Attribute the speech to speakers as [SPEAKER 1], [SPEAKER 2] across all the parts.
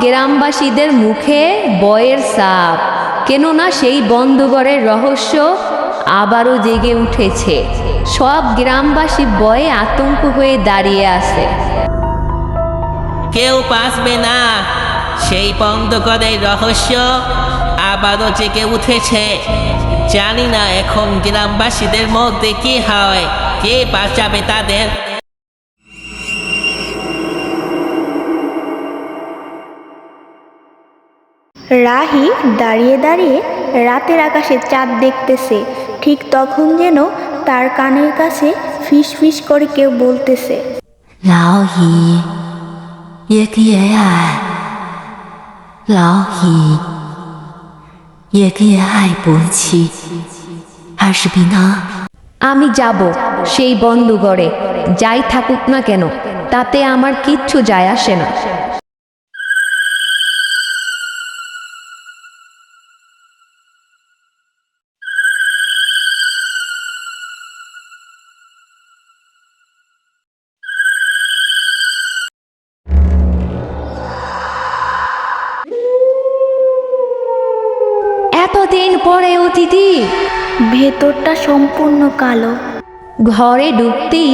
[SPEAKER 1] গ্রামবাসীদের মুখে ভয়ের ছাপ, কেননা সেই বন্ধঘরের রহস্য আবারও জেগে উঠেছে। সব গ্রামবাসী ভয়ে আতঙ্ক হয়ে দাঁড়িয়ে আছে।
[SPEAKER 2] কেউ বাঁচবে না, সেই বন্ধঘরের রহস্য আবারও জেগে উঠেছে। জানি না এখন গ্রামবাসীদের মধ্যে কি হয়, কে বাঁচাবে তাদের।
[SPEAKER 3] রাহি দাঁড়িয়ে দাঁড়িয়ে রাতের আকাশে চাঁদ দেখতেছে। ঠিক তখন যেন তার কানের কাছে ফিস ফিস করে কেউ বলতেছে,
[SPEAKER 4] 老姨，爷爷爱，老姨，爷爷爱不起，20平啊。
[SPEAKER 1] আমি যাব সেই বন্ধঘরে, যাই থাকুক না কেন তাতে আমার কিচ্ছু যায় আসে না। এতদিন পরে অতিথি।
[SPEAKER 3] ভেতরটা সম্পূর্ণ কালো।
[SPEAKER 1] ঘরে ঢুকতেই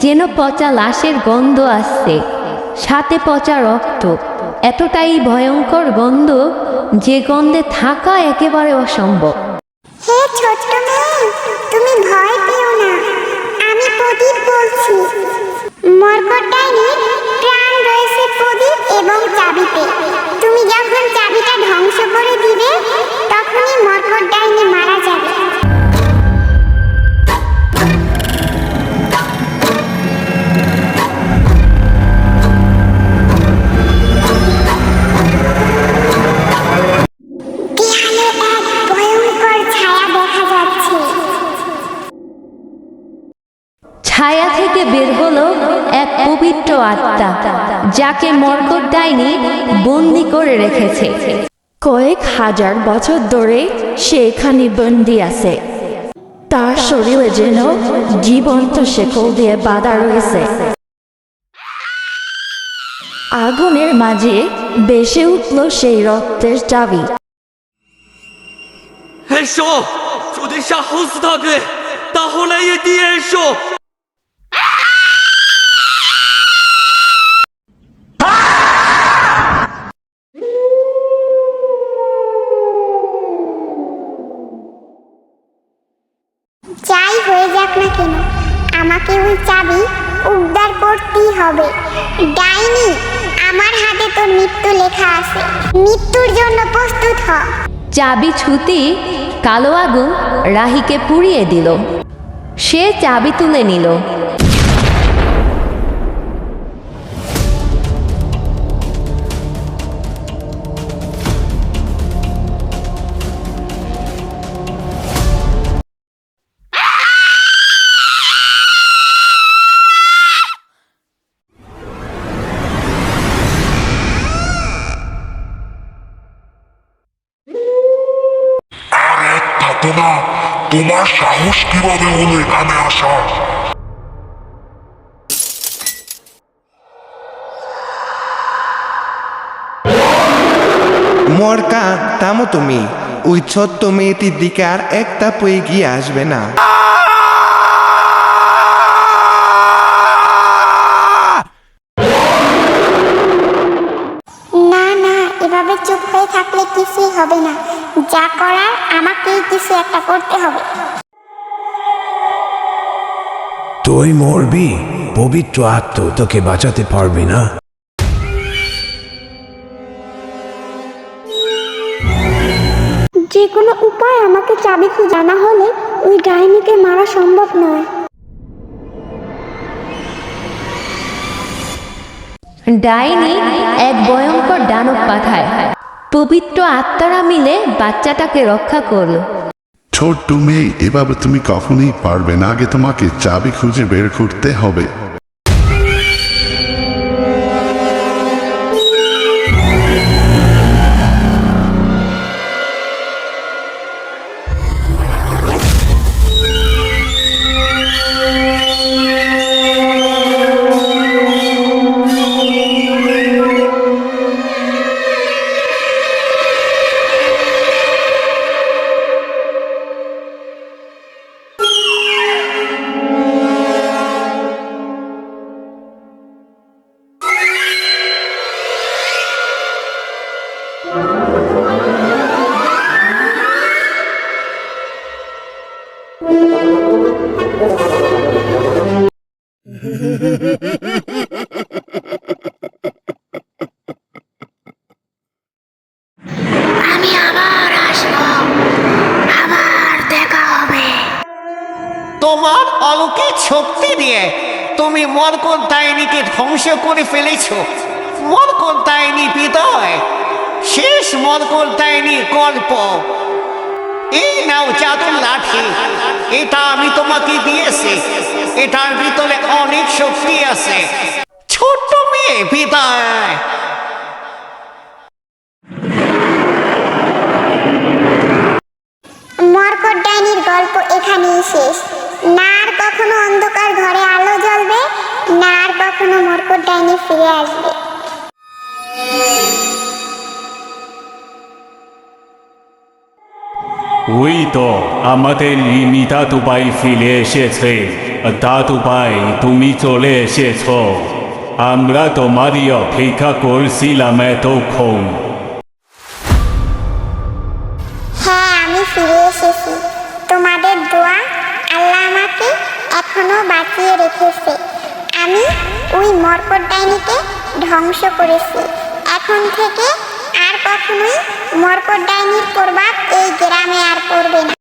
[SPEAKER 1] যেন পচা লাশের গন্ধ আসছে, সাথে পচা রক্ত। এতটাই ভয়ঙ্কর গন্ধ যে গন্ধে থাকা একেবারে অসম্ভব।
[SPEAKER 5] হে ছোট্ট মেয়ে, তুমি ভয় পেও না, আমি প্রদীপ বলছি। মর্কট ডাইনির প্রাণ রয়েছে প্রদীপ এবং চাবিতে। তুমি যখন চাবিটা ধ্বংস করে দিবে, তখনই মর্কট ডাইনি মারা যাবে। দেয়ালে এক ভয়ঙ্কর ছায়া দেখা যাচ্ছে।
[SPEAKER 1] ছায়া থেকে বের হলো এক পবিত্র আত্মা, যাকে মর্কট ডাইনি বন্দি করে রেখেছে।
[SPEAKER 6] কয়েক হাজার বছর ধরে সে এখানে বন্দি আছে। তার শরীরে যেন জীবন্ত শেকল দিয়ে বাঁধা রয়েছে। আগুনের মাঝে ভেসে উঠল সেই রক্তের চাবি।
[SPEAKER 7] এসো, যদি সাহস থাকে তাহলে এগিয়ে এসো।
[SPEAKER 5] যাই হয়ে যাক না কেন, আমাকে ওই চাবি উদ্ধার করতেই হবে। ডাইনি, আমার হাতে তোর মৃত্যু লেখা আছে। মৃত্যুর জন্য প্রস্তুত হ।
[SPEAKER 1] চাবি ছুতেই কালো আগুন রাহিকে পুড়িয়ে দিল। সে চাবি তুলে নিল।
[SPEAKER 8] না, তোমার সাহস কিভাবে হলো এখানে আসা?
[SPEAKER 9] মরকা, থামো তুমি। ওই ছোট্ট মেয়েটির দিকে আর একটা পয়ে গিয়ে আসবে না।
[SPEAKER 5] না না, এভাবে চুপ হয়ে থাকলে কিছুই হবে না। যা করার আমাকেই কিছু একটা করতে হবে।
[SPEAKER 10] তুই মরবি, পবিত্র আত্মা তোকে বাঁচাতে পারবি না।
[SPEAKER 5] যে কোনো উপায় আমাকে চাবি খুঁজে না হলে ওই ডাইনিকে মারা সম্ভব নয়।
[SPEAKER 1] ডাইনি এক ভয়ঙ্কর দানব পাঠায়। পবিত্র আত্মারা মিলে বাচ্চাটাকে রক্ষা করলো।
[SPEAKER 8] ছোট্ট মেয়ে, এভাবে তুমি কখনোই পারবে না। আগে তোমাকে চাবি খুঁজে বের করতে হবে।
[SPEAKER 11] শক্তি দিয়ে তুমি মরকট ডাইনিকে ধ্বংস করে ফেলেছো। মরকট ডাইনি বিদায়, শেষ মরকট ডাইনি গল্প। এই নাও জাদুর লাঠি, এটা আমি তোমাকে দিয়েছি। এটার ভিতরে অনেক শক্তি আছে। ছোট্ট মেয়ে বিদায়।
[SPEAKER 5] মরকট ডাইনির গল্প এখানেই শেষ। না আর কখনো অন্ধকার ঘরে আলো জ্বলবে, না আর কখনো মরকট ডাইনি ফিরে আসবে।
[SPEAKER 7] ওই তো আমাদের লিমি দাদুভাই ফিরে এসেছে। দাদুভাই, তুমি চলে এসেছ। আমরা তোমারই অপেক্ষা করছিলাম এতক্ষণ।
[SPEAKER 5] হ্যাঁ, আমি ফিরে এসেছি। তোমাদের দোয়া আল্লাহ আমাকে এখনো বাঁচিয়ে রেখেছে। আমি ওই মরকট ডাইনিকে ধ্বংস করেছি। এখন থেকে আর কখনোই মরকট ডাইনির প্রভাব এই গ্রামে আর পড়বে না।